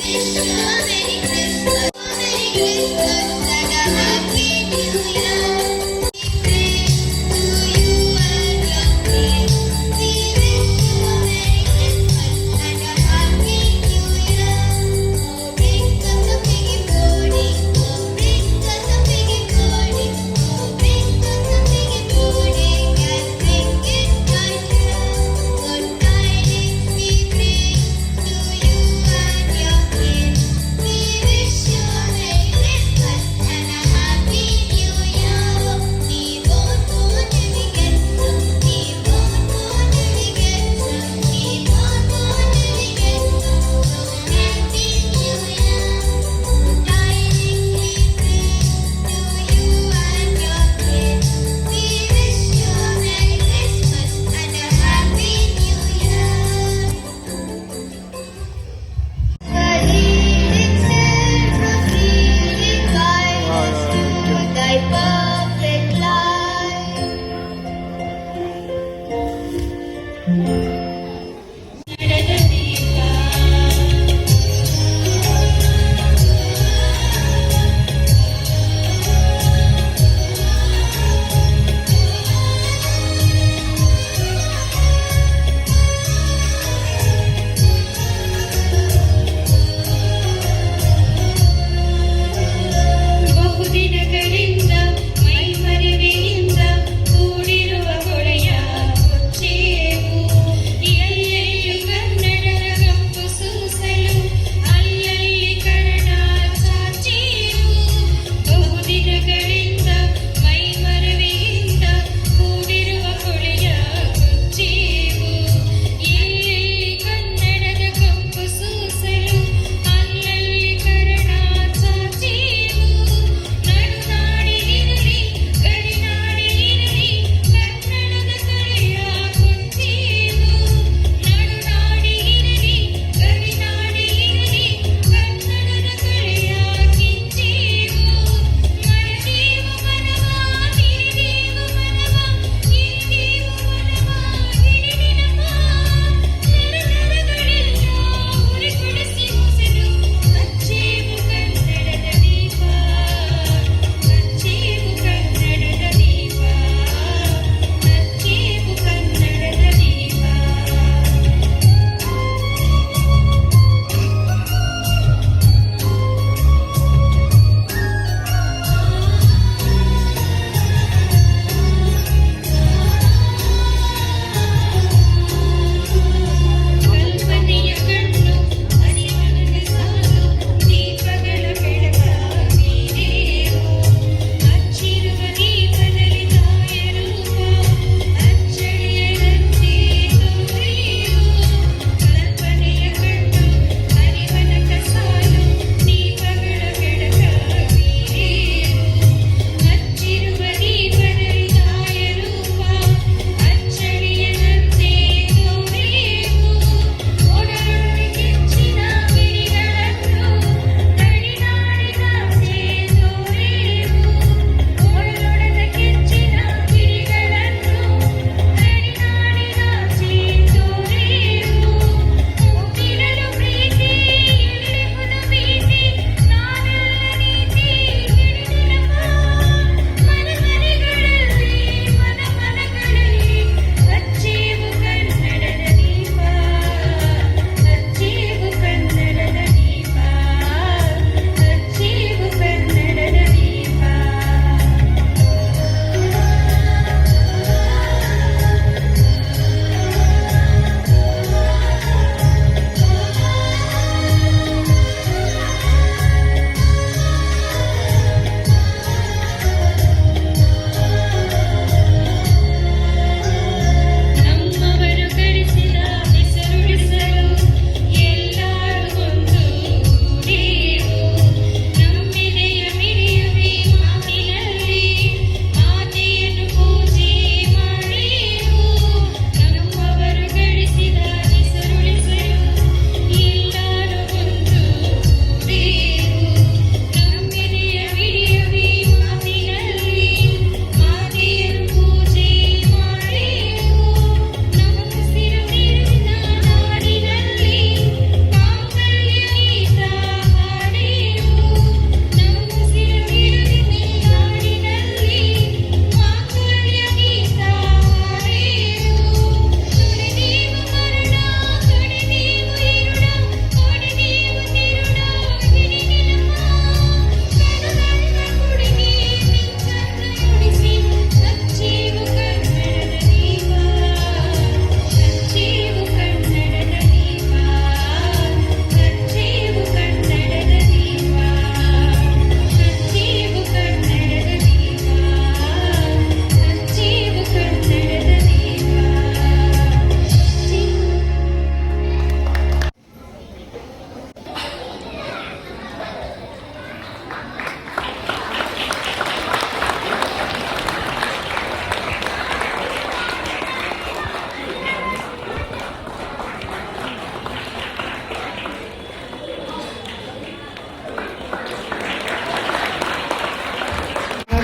Good tidings we bring to you and your kin.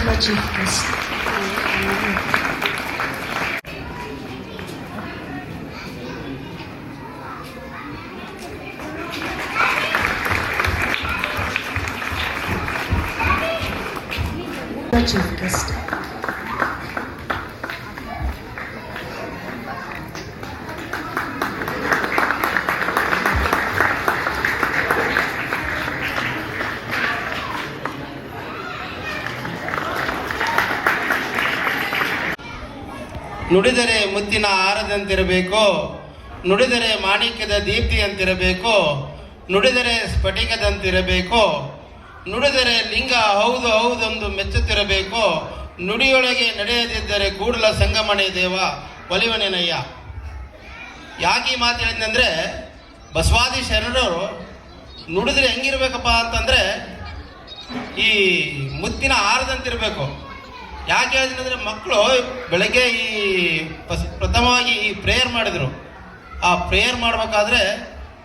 the chief guest. The chief guest. ನುಡಿದರೆ ಮುತ್ತಿನ ಹಾರದಂತಿರಬೇಕು, ನುಡಿದರೆ ಮಾಣಿಕ್ಯದ ದೀಪ್ತಿಯಂತಿರಬೇಕು, ನುಡಿದರೆ ಸ್ಫಟಿಕದಂತಿರಬೇಕು, ನುಡಿದರೆ ಲಿಂಗ ಹೌದು ಹೌದೊಂದು ಮೆಚ್ಚುತ್ತಿರಬೇಕು, ನುಡಿಯೊಳಗೆ ನಡೆಯದಿದ್ದರೆ ಕೂಡಲ ಸಂಗಮಣೆ ದೇವ ಒಲಿವನೆನಯ್ಯ. ಯಾಕೆ ಈ ಮಾತು ಹೇಳಿದಂದರೆ, ಬಸವಾದಿ ಶರಣರು ನುಡಿದ್ರೆ ಹೆಂಗಿರ್ಬೇಕಪ್ಪ ಅಂತಂದರೆ ಈ ಮುತ್ತಿನ ಹಾರದಂತಿರಬೇಕು. ಯಾಕೆ ಹೇಳಿದ್ರೆ ಮಕ್ಕಳು ಬೆಳಗ್ಗೆ ಈ ಪ್ರಥಮವಾಗಿ ಈ ಪ್ರೇಯರ್ ಮಾಡಿದರು. ಆ ಪ್ರೇಯರ್ ಮಾಡಬೇಕಾದ್ರೆ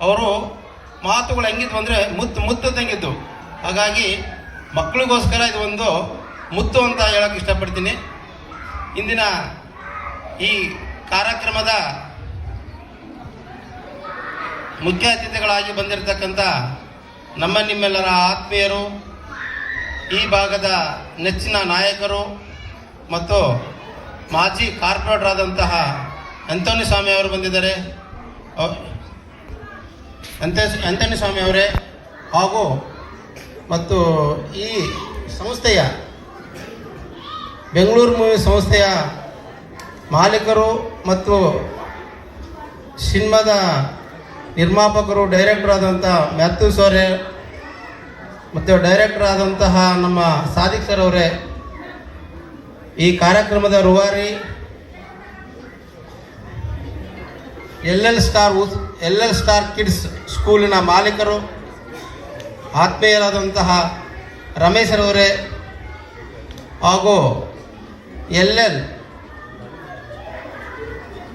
ಅವರು ಮಾತುಗಳು ಹೆಂಗಿದ್ವು ಅಂದರೆ ಮುತ್ತು ತಂಗಿದ್ದು. ಹಾಗಾಗಿ ಮಕ್ಕಳಿಗೋಸ್ಕರ ಇದು ಒಂದು ಮುತ್ತು ಅಂತ ಹೇಳೋಕ್ಕೆ ಇಷ್ಟಪಡ್ತೀನಿ. ಇಂದಿನ ಈ ಕಾರ್ಯಕ್ರಮದ ಮುಖ್ಯ ಅತಿಥಿಗಳಾಗಿ ಬಂದಿರತಕ್ಕಂಥ ನಿಮ್ಮೆಲ್ಲರ ಆತ್ಮೀಯರು, ಈ ಭಾಗದ ನೆಚ್ಚಿನ ನಾಯಕರು ಮತ್ತು ಮಾಜಿ ಕಾರ್ಪೊರೇಟರ್ ಆದಂತಹ ಅಂಥೋನಿ ಸ್ವಾಮಿ ಅವರು ಬಂದಿದ್ದಾರೆ. ಅಂಥೋನಿ ಸ್ವಾಮಿ ಅವರೇ ಹಾಗೂ ಮತ್ತು ಈ ಸಂಸ್ಥೆಯ ಬೆಂಗಳೂರು ಮೂವಿ ಸಂಸ್ಥೆಯ ಮಾಲೀಕರು ಮತ್ತು ಸಿನಿಮಾದ ನಿರ್ಮಾಪಕರು, ಡೈರೆಕ್ಟರ್ ಆದಂಥ ಮ್ಯಾಥ್ಯೂಸ್ ಅವರೇ ಮತ್ತು ಡೈರೆಕ್ಟರ್ ಆದಂತಹ ನಮ್ಮ ಸಾದಿಕ್ ಸರ್ ಅವರೇ, ಈ ಕಾರ್ಯಕ್ರಮದ ರೂವಾರಿ ಎಲ್ ಸ್ಟಾರ್ ಕಿಡ್ಸ್ ಸ್ಕೂಲಿನ ಮಾಲೀಕರು, ಆತ್ಮೀಯರಾದಂತಹ ರಮೇಶರವರೇ ಹಾಗೂ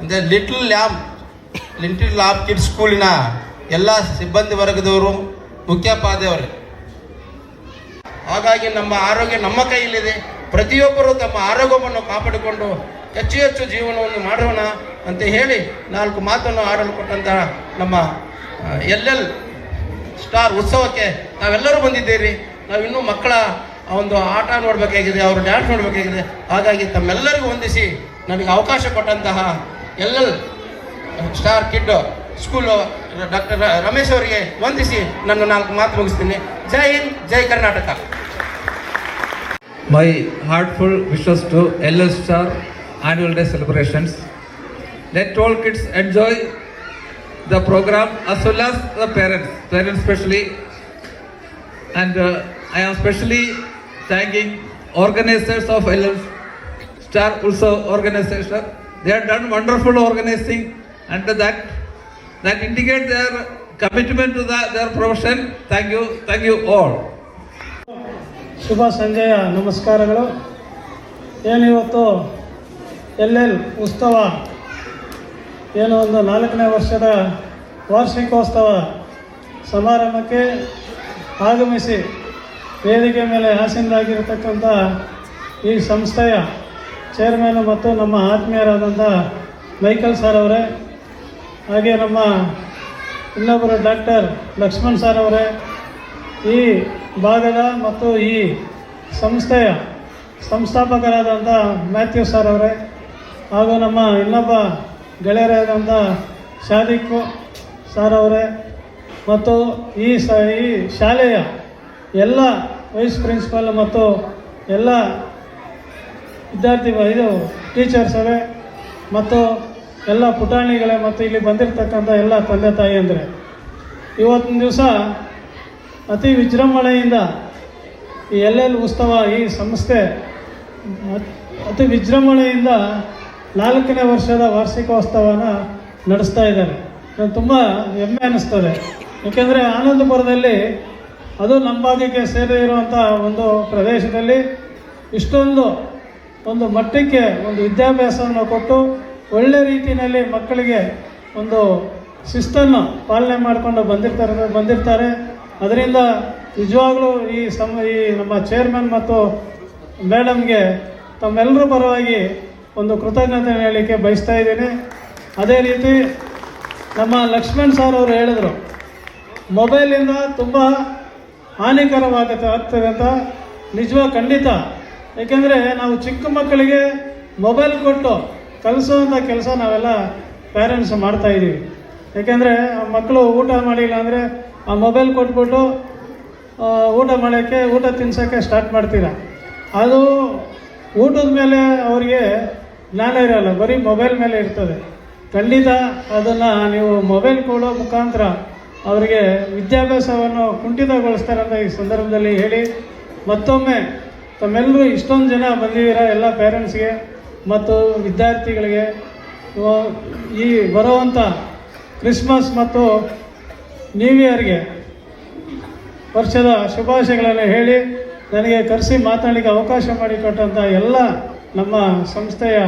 ಅಂದರೆ ಲಿಟಲ್ ಲ್ಯಾಬ್ ಕಿಡ್ಸ್ ಸ್ಕೂಲಿನ ಎಲ್ಲ ಸಿಬ್ಬಂದಿ ವರ್ಗದವರು, ಮುಖ್ಯೋಪಾಧ್ಯಾಯರೇ. ಹಾಗಾಗಿ ನಮ್ಮ ಆರೋಗ್ಯ ನಮ್ಮ ಕೈಯಲ್ಲಿದೆ. ಪ್ರತಿಯೊಬ್ಬರು ತಮ್ಮ ಆರೋಗ್ಯವನ್ನು ಕಾಪಾಡಿಕೊಂಡು ಹೆಚ್ಚು ಹೆಚ್ಚು ಜೀವನವನ್ನು ಮಾಡೋಣ ಅಂತ ಹೇಳಿ 4 ಮಾತನ್ನು ಆಡಲು ಕೊಟ್ಟಂತಹ ನಮ್ಮ ಎಲ್ ಸ್ಟಾರ್ ಉತ್ಸವಕ್ಕೆ ನಾವೆಲ್ಲರೂ ಬಂದಿದ್ದೀರಿ. ನಾವಿನ್ನೂ ಮಕ್ಕಳ ಒಂದು ಆಟ ನೋಡಬೇಕಾಗಿದೆ, ಅವರು ಡ್ಯಾನ್ಸ್ ನೋಡಬೇಕಾಗಿದೆ. ಹಾಗಾಗಿ ತಮ್ಮೆಲ್ಲರಿಗೂ ವಂದಿಸಿ ನನಗೆ ಅವಕಾಶ ಕೊಟ್ಟಂತಹ L star kid school doctor Ramesh ಅವರಿಗೆ ವಂದಿಸಿ ನನ್ನ 4 ಮಾತು ಮುಗಿಸ್ತೀನಿ. ಜೈ ಹಿಂದ್, ಜೈ Karnataka. My heartful wishes to LL Star Annual Day celebrations. Let all kids enjoy the program as well as the parents especially. And I am specially thanking organizers of LL Star Ulsav organization. They have done wonderful organizing, and that indicates their commitment to their profession. Thank you all. ಶುಭ ಸಂಜೆಯ ನಮಸ್ಕಾರಗಳು. ಏನಿವತ್ತು L ಉತ್ಸವ ಏನು ಒಂದು 4ನೇ ವರ್ಷದ ವಾರ್ಷಿಕೋತ್ಸವ ಸಮಾರಂಭಕ್ಕೆ ಆಗಮಿಸಿ ವೇದಿಕೆ ಮೇಲೆ ಆಸೀನರಾಗಿರತಕ್ಕಂಥ ಈ ಸಂಸ್ಥೆಯ ಚೇರ್ಮನ್ ಮತ್ತು ನಮ್ಮ ಆತ್ಮೀಯರಾದಂಥ ಮೈಕಲ್ ಸರ್ ಅವರೇ, ಹಾಗೆ ನಮ್ಮ ಇನ್ನೊಬ್ಬರು ಡಾಕ್ಟರ್ ಲಕ್ಷ್ಮಣ್ ಸರ್ ಅವರೇ, ಈ ಭಾಗದ ಮತ್ತು ಈ ಸಂಸ್ಥೆಯ ಸಂಸ್ಥಾಪಕರಾದಂಥ ಮ್ಯಾಥ್ಯೂ ಸರ್ ಅವರೇ, ಹಾಗೂ ನಮ್ಮ ಇನ್ನೊಬ್ಬ ಗೆಳೆಯರಾದಂಥ ಶಾದಿಕ್ ಸರ್ ಅವರೇ, ಮತ್ತು ಈ ಶಾಲೆಯ ಎಲ್ಲ ವೈಸ್ ಪ್ರಿನ್ಸಿಪಲ್ ಮತ್ತು ಎಲ್ಲ ಟೀಚರ್ಸ್ ಅವರೇ, ಮತ್ತು ಎಲ್ಲ ಪುಟಾಣಿಗಳೇ, ಮತ್ತು ಇಲ್ಲಿ ಬಂದಿರತಕ್ಕಂಥ ಎಲ್ಲ ತಂದೆ ತಾಯಿ ಅಂದರೆ, ಇವತ್ತಿನ ದಿವಸ ಅತಿ ವಿಜೃಂಭಣೆಯಿಂದ ಈ ಎಲ್ ಉತ್ಸವ ಈ ಸಂಸ್ಥೆ ಅತಿ ವಿಜೃಂಭಣೆಯಿಂದ 4ನೇ ವರ್ಷದ ವಾರ್ಷಿಕೋತ್ಸವನ ನಡೆಸ್ತಾ ಇದ್ದಾರೆ. ತುಂಬ ಹೆಮ್ಮೆ ಅನ್ನಿಸ್ತದೆ. ಏಕೆಂದರೆ ಆನಂದಪುರದಲ್ಲಿ, ಅದು ನಮ್ಮ ಭಾಗಕ್ಕೆ ಸೇರಿರುವಂಥ ಒಂದು ಪ್ರದೇಶದಲ್ಲಿ ಇಷ್ಟೊಂದು ಒಂದು ಮಟ್ಟಕ್ಕೆ ಒಂದು ವಿದ್ಯಾಭ್ಯಾಸವನ್ನು ಕೊಟ್ಟು ಒಳ್ಳೆ ರೀತಿಯಲ್ಲಿ ಮಕ್ಕಳಿಗೆ ಒಂದು ಶಿಸ್ತನ್ನು ಪಾಲನೆ ಮಾಡಿಕೊಂಡು ಬಂದಿರ್ತಾರೆ. ಅದರಿಂದ ನಿಜವಾಗ್ಲೂ ಈ ನಮ್ಮ ಚೇರ್ಮನ್ ಮತ್ತು ಮೇಡಮ್ಗೆ ತಮ್ಮೆಲ್ಲರ ಪರವಾಗಿ ಒಂದು ಕೃತಜ್ಞತೆ ಹೇಳಲಿಕ್ಕೆ ಬಯಸ್ತಾ ಇದ್ದೀನಿ. ಅದೇ ರೀತಿ ನಮ್ಮ ಲಕ್ಷ್ಮಣ್ ಸರ್ ಅವರು ಹೇಳಿದರು, ಮೊಬೈಲಿಂದ ತುಂಬ ಆಗ್ತದೆ ಅಂತ. ನಿಜವಾಗಿ ಖಂಡಿತ. ಏಕೆಂದರೆ ನಾವು ಚಿಕ್ಕ ಮಕ್ಕಳಿಗೆ ಮೊಬೈಲ್ ಕೊಟ್ಟು ಕಲಿಸೋವಂಥ ಕೆಲಸ ನಾವೆಲ್ಲ ಪೇರೆಂಟ್ಸ್ ಮಾಡ್ತಾಯಿದ್ದೀವಿ. ಏಕೆಂದರೆ ಆ ಮಕ್ಕಳು ಊಟ ಮಾಡಿಲ್ಲ ಅಂದರೆ ಆ ಮೊಬೈಲ್ ಕೊಟ್ಬಿಟ್ಟು ಊಟ ತಿನ್ಸೋಕ್ಕೆ ಸ್ಟಾರ್ಟ್ ಮಾಡ್ತೀರ. ಅದು ಊಟದ ಮೇಲೆ ಅವರಿಗೆ ಜ್ಞಾನ ಇರೋಲ್ಲ, ಬರೀ ಮೊಬೈಲ್ ಮೇಲೆ ಇರ್ತದೆ. ಖಂಡಿತ ಅದನ್ನು ನೀವು ಮೊಬೈಲ್ ಕೊಡೋ ಮುಖಾಂತರ ಅವರಿಗೆ ವಿದ್ಯಾಭ್ಯಾಸವನ್ನು ಕುಂಠಿತಗೊಳಿಸ್ತಾರೆ ಅಂತ ಈ ಸಂದರ್ಭದಲ್ಲಿ ಹೇಳಿ, ಮತ್ತೊಮ್ಮೆ ತಮ್ಮೆಲ್ಲರೂ ಇಷ್ಟೊಂದು ಜನ ಬಂದಿದ್ದೀರ ಎಲ್ಲ ಪೇರೆಂಟ್ಸ್ಗೆ ಮತ್ತು ವಿದ್ಯಾರ್ಥಿಗಳಿಗೆ ಈ ಬರುವಂಥ ಕ್ರಿಸ್ಮಸ್ ಮತ್ತು ನ್ಯೂ ಇಯರ್ಗೆ ವರ್ಷದ ಶುಭಾಶಯಗಳನ್ನು ಹೇಳಿ ನನಗೆ ಕರೆಸಿ ಮಾತನಾಡಲಿಕ್ಕೆ ಅವಕಾಶ ಮಾಡಿಕೊಟ್ಟಂಥ ಎಲ್ಲ ನಮ್ಮ ಸಂಸ್ಥೆಯ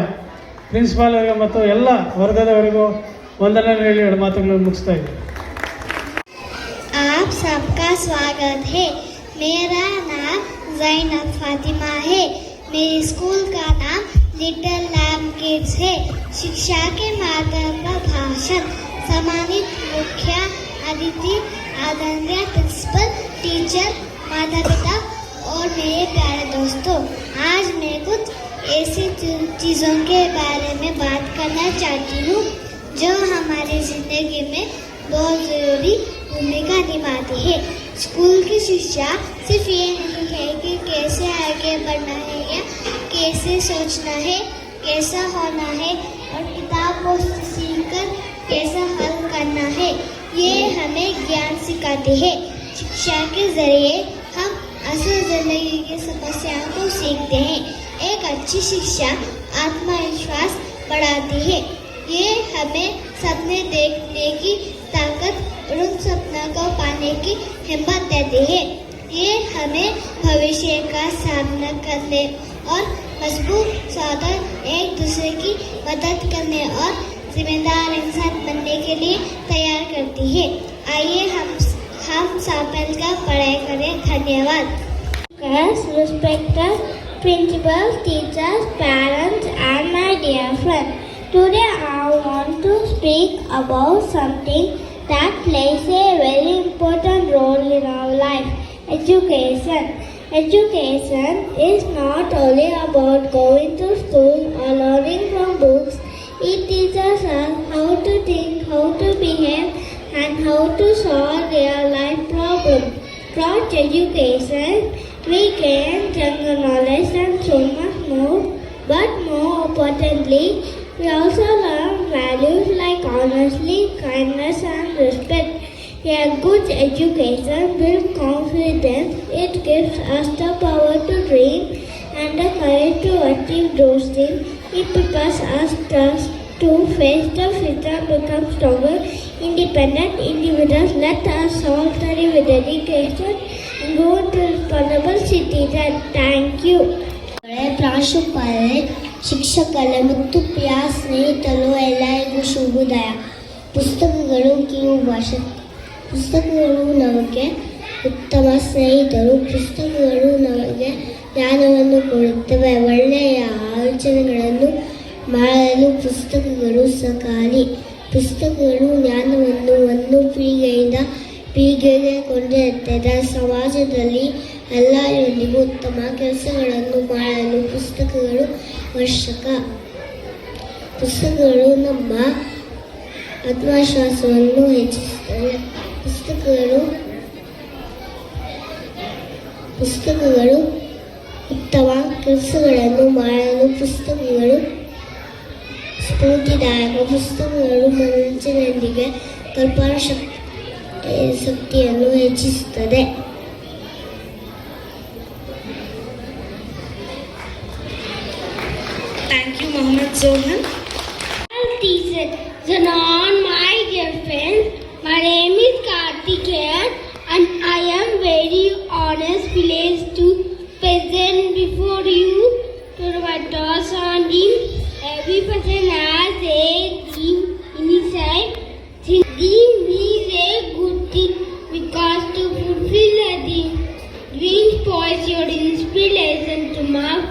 ಪ್ರಿನ್ಸಿಪಾಲ್ವರಿಗೆ ಮತ್ತು ಎಲ್ಲ ವರ್ಗದವರಿಗೂ ವಂದನೆ ಹೇಳಿ ಎರಡು ಮಾತುಗಳನ್ನು ಮುಗಿಸ್ತಾ ಇದ್ದೀನಿ. आप सबका स्वागत है. मेरा नाम ज़ैनब फातिमा है. मेरे स्कूल का नाम लिटिल लैम्ब किड्स है. शिक्षा के माध्यम पर भाषण. सम्मानित मुख्य अतिथि, आदरणीय प्रिंसिपल, टीचर, माता पिता और मेरे प्यारे दोस्तों, आज मैं कुछ ऐसी चीज़ों के बारे में बात करना चाहती हूँ जो हमारी ज़िंदगी में बहुत ज़रूरी भूमिका निभाती है. स्कूल की शिक्षा सिर्फ ये नहीं है कि कैसे आगे बढ़ना है या कैसे सोचना है, कैसा होना है और किताब को सीखकर कैसा हल करना है. ये हमें ज्ञान सिखाती है. शिक्षा के ज़रिए हम असल ज़िंदगी की समस्याओं को सीखते हैं. एक अच्छी शिक्षा आत्मविश्वास बढ़ाती है. ये हमें सपने देखने की ताकत और उन सपनों को पाने की हिम्मत देती है. ये हमें भविष्य का सामना करने और मजबूत साधन एक दूसरे की मदद करने और जिम्मेदार इंसान बनने के लिए तैयार करती है. आइए हम सब मिलकर पढ़ाई करें. धन्यवाद. Respected principals, teachers, parents and my dear friends. Today I want to speak about something that plays a very important role in our life: education. Education is not only about going to school or learning from books. It teaches us how to think, how to behave and how to solve real life problems. Through education, we gain general knowledge and so much more, but more importantly, we also learn values like honesty, kindness and respect. A good education builds confidence. It gives us the power to dream and the courage to achieve those dreams. It prepares us to face the future and become stronger, independent individuals. Let us all study with dedication and go to responsible citizens. Thank you. ಪ್ರಾಂಶುಪಾಲರೇ, ಶಿಕ್ಷಕರೇ ಮತ್ತು ಪ್ರಿಯ ಸ್ನೇಹಿತರು, ಎಲ್ಲರಿಗೂ ಶುಭೋದಯ. ಪುಸ್ತಕಗಳು ಪುಸ್ತಕಗಳು ನಮಗೆ ಉತ್ತಮ ಸ್ನೇಹಿತರು. ಪುಸ್ತಕಗಳು ನಮಗೆ ಜ್ಞಾನವನ್ನು ಕೊಡುತ್ತವೆ. ಒಳ್ಳೆಯ ಆಲೋಚನೆಗಳನ್ನು ಮಾಡಲು ಪುಸ್ತಕಗಳು ಸಹಕಾರಿ. ಪುಸ್ತಕಗಳು ಜ್ಞಾನವನ್ನು ಒಂದು ಪೀಳಿಗೆಯಿಂದ ಪೀಳಿಗೆಗೆ ಕೊಂಡೊಯ್ಯುತ್ತದೆ. ಸಮಾಜದಲ್ಲಿ ಎಲ್ಲರೊಂದಿಗೂ ಉತ್ತಮ ಕೆಲಸಗಳನ್ನು ಮಾಡಲು ಪುಸ್ತಕಗಳು ಅವಶ್ಯಕ. ಪುಸ್ತಕಗಳು ನಮ್ಮ ಆತ್ಮವಿಶ್ವಾಸವನ್ನು ಹೆಚ್ಚಿಸುತ್ತವೆ. ಪುಸ್ತಕಗಳು ಉತ್ತಮ ಕೆಲಸಗಳನ್ನು ಮಾಡಲು ಪುಸ್ತಕಗಳು ಸ್ಫೂರ್ತಿದಾಯಕ. ಪುಸ್ತಕಗಳು ಮನೋರಂಜನೆಯೊಂದಿಗೆ ಕಲ್ಪನಾ ಶಕ್ತಿಯನ್ನು ಹೆಚ್ಚಿಸುತ್ತದೆ. Thank you, Mohammed Zohan. Teacher, my dear friends, my name is Kartikeyan and I am very honest pleased to present before you to my thoughts on dream. Every person has a dream inside. Dream is a good thing because to fulfill a dream, dream spoils your inspiration to mark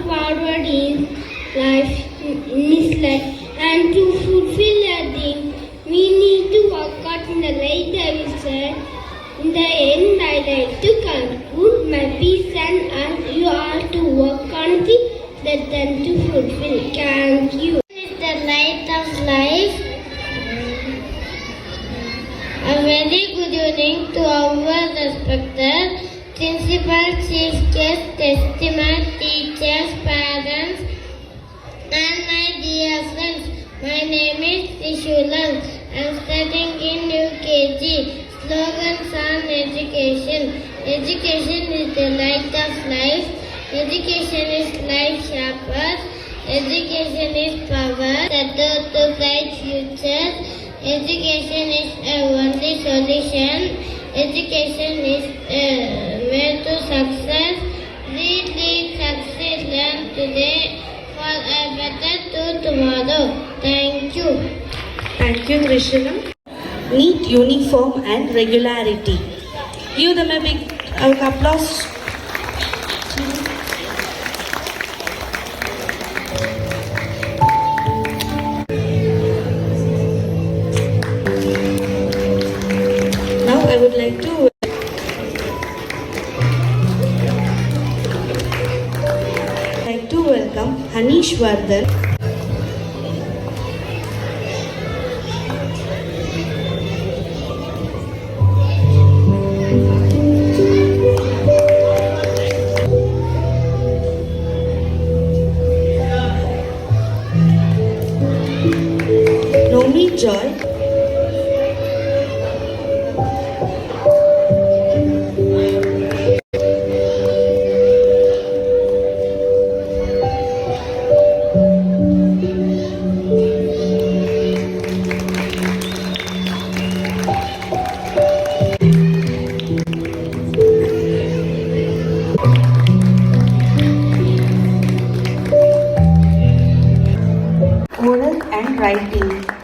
his life, in his life, and to fulfill a dream, we need to work out in the right direction. In the end, I like to conclude my piece and ask you all to work on that then to fulfill. Thank you. Is the light of life. A very good evening to our respected principal, chief guest, estimate teachers, parents, and my dear friends. My name is Trishulan. I am studying in UKG. Slogans on education. Education is the light of life. Education is life sharper. Education is power. The door to bright future. Education is a only solution. Education is way to success. Read, succeed, learn today for a better tomorrow. Thank you. Thank you, Trishulam. Neat uniform and regularity. Give them a big applause. Now I would like to welcome Hanish Vardhan. Nomi Joy. Oral and writing.